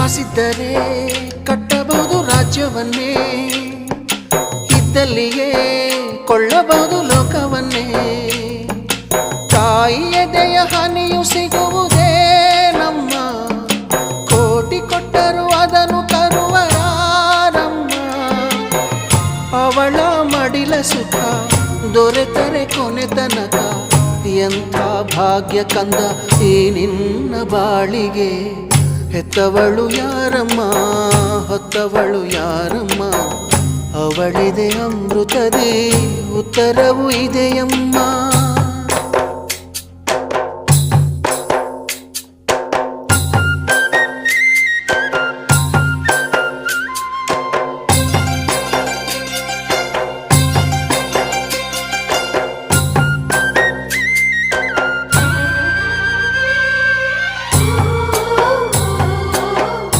ಆಸಿದ್ದರೆ ಕಟ್ಟಬಹುದು ರಾಜ್ಯವನ್ನೇ, ಇದ್ದಲ್ಲಿಯೇ ಕೊಳ್ಳಬಹುದು ಲೋಕವನ್ನೇ. ತಾಯಿಯ ದಯ ಹನಿಯು ಸಿಗುವುದೇ ನಮ್ಮ, ಕೋಟಿ ಕೊಟ್ಟರು ಅದನ್ನು ತರುವರಾರಮ್ಮ. ಅವಳ ಮಡಿಲ ಸುಖ ದೊರೆತರೆ ಕೊನೆ ತನಕ, ಎಂಥ ಭಾಗ್ಯ ಕಂದ ಈ ನಿನ್ನ ಬಾಳಿಗೆ. ಹೆತ್ತವಳು ಯಾರಮ್ಮ, ಹೊತ್ತವಳು ಯಾರಮ್ಮ, ಅವಳಿದೆ ಅಮೃತದೇ ಉತ್ತರವು ಇದೆಯಮ್ಮ.